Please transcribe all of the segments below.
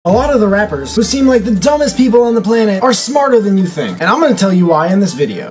A lot of the rappers who seem like the dumbest people on the planet are smarter than you think. And I'm gonna tell you why in this video.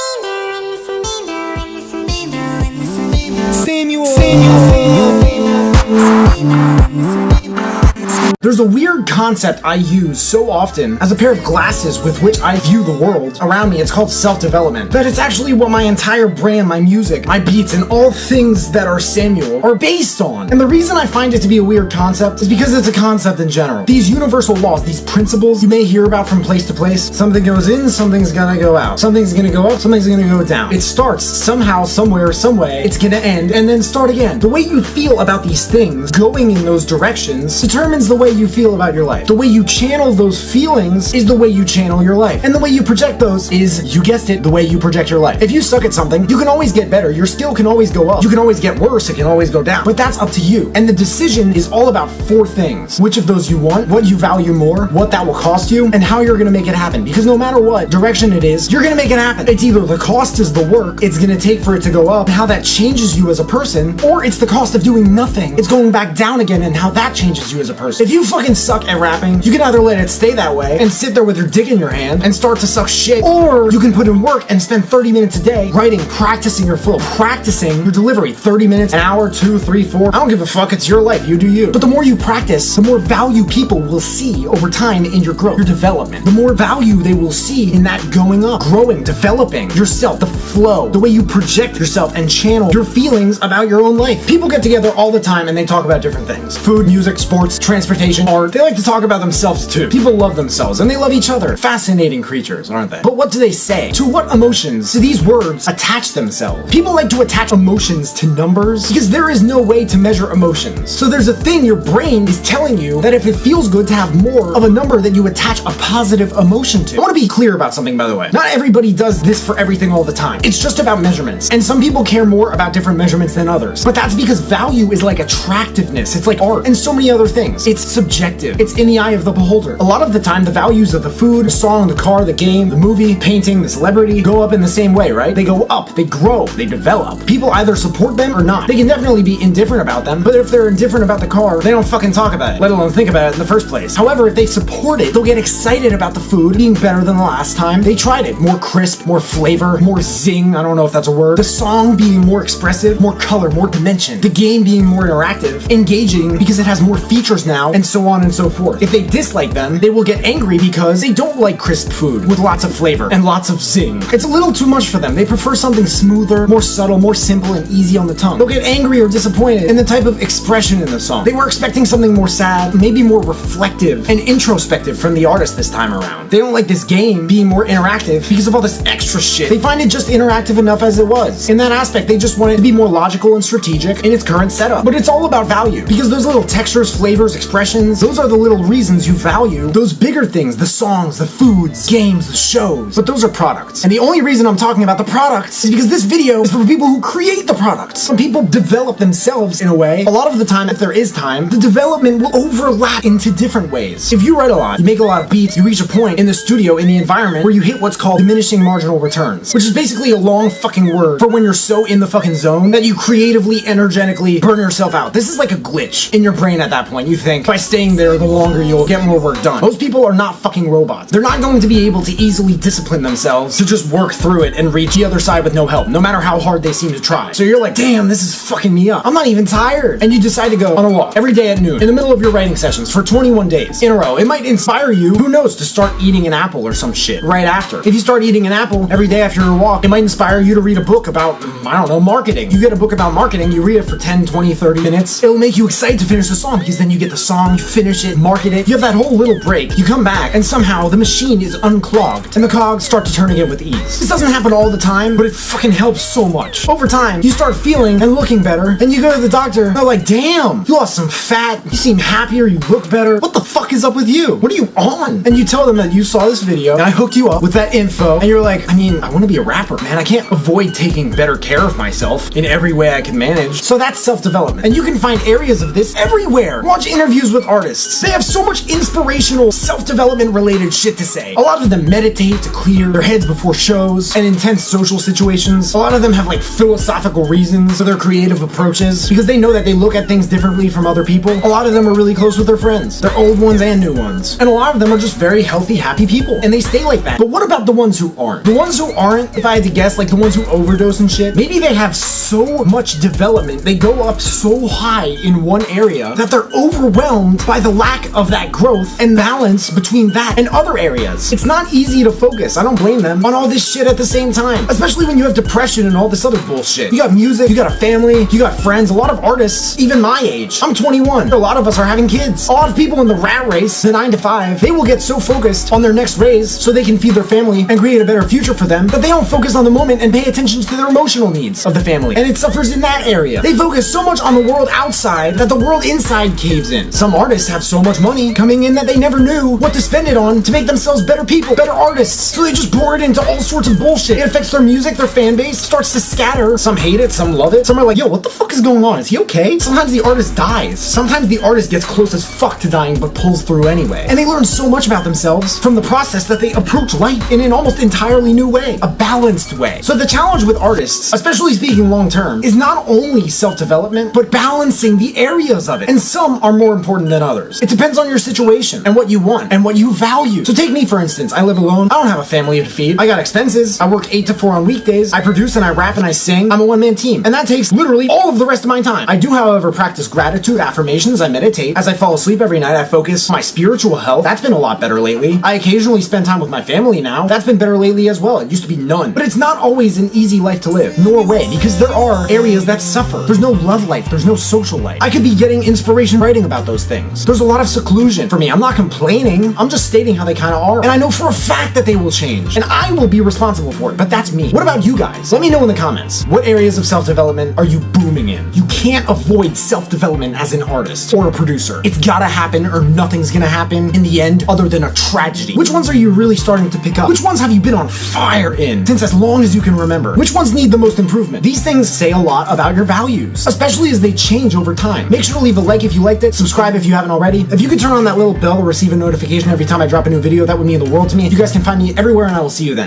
There's a weird concept I use so often as a pair of glasses with which I view the world around me. It's called self-development. But it's actually what my entire brand, my music, my beats, and all things that are Samuel are based on. And the reason I find it to be a weird concept is because it's a concept in general. These universal laws, these principles you may hear about from place to place, something goes in, something's gonna go out. Something's gonna go up, something's gonna go down. It starts somehow, somewhere, some way, it's gonna end, and then start again. The way you feel about these things going in those directions determines the way you feel about your life. The way you channel those feelings is the way you channel your life. And the way you project those is, you guessed it, the way you project your life. If you suck at something, you can always get better. Your skill can always go up. You can always get worse. It can always go down. But that's up to you. And the decision is all about 4 things. Which of those you want, what you value more, what that will cost you, and how you're gonna make it happen. Because no matter what direction it is, you're gonna make it happen. It's either the cost is the work it's gonna take for it to go up, and how that changes you as a person, or it's the cost of doing nothing. It's going back down again and how that changes you as a person. If you fucking suck at rapping, you can either let it stay that way and sit there with your dick in your hand and start to suck shit, or you can put in work and spend 30 minutes a day writing, practicing your flow, practicing your delivery. 30 minutes, an hour, 2, 3, 4. I don't give a fuck, it's your life, you do you. But the more you practice, the more value people will see over time in your growth, your development. The more value they will see in that going up, growing, developing yourself, the flow, the way you project yourself and channel your feelings about your own life. People get together all the time and they talk about different things. Food, music, sports, transportation, art. They like to talk about themselves too. People love themselves and they love each other. Fascinating creatures, aren't they? But what do they say? To what emotions do these words attach themselves? People like to attach emotions to numbers because there is no way to measure emotions. So there's a thing your brain is telling you that if it feels good to have more of a number that you attach a positive emotion to. I want to be clear about something, by the way. Not everybody does this for everything all the time. It's just about measurements. And some people care more about different measurements than others. But that's because value is like attractiveness. It's like art and so many other things. It's subjective. It's in the eye of the beholder. A lot of the time, the values of the food, the song, the car, the game, the movie, painting, the celebrity go up in the same way, right? They go up, they grow, they develop. People either support them or not. They can definitely be indifferent about them, but if they're indifferent about the car, they don't fucking talk about it, let alone think about it in the first place. However, if they support it, they'll get excited about the food being better than the last time they tried it. More crisp, more flavor, more zing, I don't know if that's a word. The song being more expressive, more color, more dimension. The game being more interactive, engaging because it has more features now, and so on and so forth. If they dislike them, they will get angry because they don't like crisp food with lots of flavor and lots of zing. It's a little too much for them. They prefer something smoother, more subtle, more simple, and easy on the tongue. They'll get angry or disappointed in the type of expression in the song. They were expecting something more sad, maybe more reflective and introspective from the artist this time around. They don't like this game being more interactive because of all this extra shit. They find it just interactive enough as it was. In that aspect, they just want it to be more logical and strategic in its current setup. But it's all about value because those little textures, flavors, expressions, those are the little reasons you value those bigger things, the songs, the foods, games, the shows. But those are products. And the only reason I'm talking about the products is because this video is for people who create the products. When people develop themselves in a way, a lot of the time, if there is time, the development will overlap into different ways. If you write a lot, you make a lot of beats, you reach a point in the studio, in the environment, where you hit what's called diminishing marginal returns, which is basically a long fucking word for when you're so in the fucking zone that you creatively, energetically burn yourself out. This is like a glitch in your brain at that point. You think by staying there, the longer you'll get more work done. Most people are not fucking robots. They're not going to be able to easily discipline themselves to just work through it and reach the other side with no help, no matter how hard they seem to try. So you're like, damn, this is fucking me up. I'm not even tired. And you decide to go on a walk every day at noon in the middle of your writing sessions for 21 days in a row. It might inspire you, who knows, to start eating an apple or some shit right after. If you start eating an apple every day after your walk, it might inspire you to read a book about, I don't know, marketing. You get a book about marketing, you read it for 10, 20, 30 minutes. It'll make you excited to finish the song because then you get the song, you finish it, market it. You have that whole little break. You come back and somehow the machine is unclogged and the cogs start to turn again with ease. This doesn't happen all the time, but it fucking helps so much. Over time, you start feeling and looking better, and you go to the doctor, they're like, damn, you lost some fat, you seem happier, you look better. What the fuck is up with you? What are you on? And you tell them that you saw this video and I hooked you up with that info, and you're like, I mean, I want to be a rapper, man. I can't avoid taking better care of myself in every way I can manage. So that's self-development. And you can find areas of this everywhere. Watch interviews with artists. They have so much inspirational, self-development related shit to say. A lot of them meditate to clear their heads before shows and intense social situations. A lot of them have like philosophical reasons for their creative approaches because they know that they look at things differently from other people. A lot of them are really close with their friends, their old ones and new ones. And a lot of them are just very healthy, happy people. And they stay like that. But what about the ones who aren't? The ones who aren't, if I had to guess, like the ones who overdose and shit, maybe they have so much development, they go up so high in one area that they're overwhelmed by the lack of that growth and balance between that and other areas. It's not easy to focus, I don't blame them, on all this shit at the same time, especially when you have depression and all this other bullshit. You got music, you got a family, you got friends, a lot of artists, even my age. I'm 21. A lot of us are having kids. A lot of people in the rat race, the 9 to 5, they will get so focused on their next raise so they can feed their family and create a better future for them that they don't focus on the moment and pay attention to their emotional needs of the family. And it suffers in that area. They focus so much on the world outside that the world inside caves in. Some artists have so much money coming in that they never knew what to spend it on to make themselves better people, better artists. So they just pour it into all sorts of bullshit. It affects their music, their fan base, starts to scatter. Some hate it, some love it. Some are like, yo, what the fuck is going on? Is he okay? Sometimes the artist dies. Sometimes the artist gets close as fuck to dying but pulls through anyway. And they learn so much about themselves from the process that they approach life in an almost entirely new way, a balanced way. So the challenge with artists, especially speaking long term, is not only self-development, but balancing the areas of it. And some are more important than others. It depends on your situation and what you want and what you value. So take me for instance, I live alone. I don't have a family to feed. I got expenses. I work 8 to 4 on weekdays. I produce and I rap and I sing. I'm a one-man team. And that takes literally all of the rest of my time. I do, however, practice gratitude, affirmations, I meditate. As I fall asleep every night, I focus on my spiritual health. That's been a lot better lately. I occasionally spend time with my family now. That's been better lately as well. It used to be none. But it's not always an easy life to live, nor way, because there are areas that suffer. There's no love life. There's no social life. I could be getting inspiration writing about those things. There's a lot of seclusion. For me, I'm not complaining. I'm just stating how they kind of are. And I know for a fact that they will change. And I will be responsible for it. But that's me. What about you guys? Let me know in the comments. What areas of self-development are you booming in? You can't avoid self-development as an artist or a producer. It's gotta happen or nothing's gonna happen in the end other than a tragedy. Which ones are you really starting to pick up? Which ones have you been on fire in since as long as you can remember? Which ones need the most improvement? These things say a lot about your values, especially as they change over time. Make sure to leave a like if you liked it, subscribe if you haven't already. If you could turn on that little bell to receive a notification every time I drop a new video, that would mean the world to me. You guys can find me everywhere and I will see you then.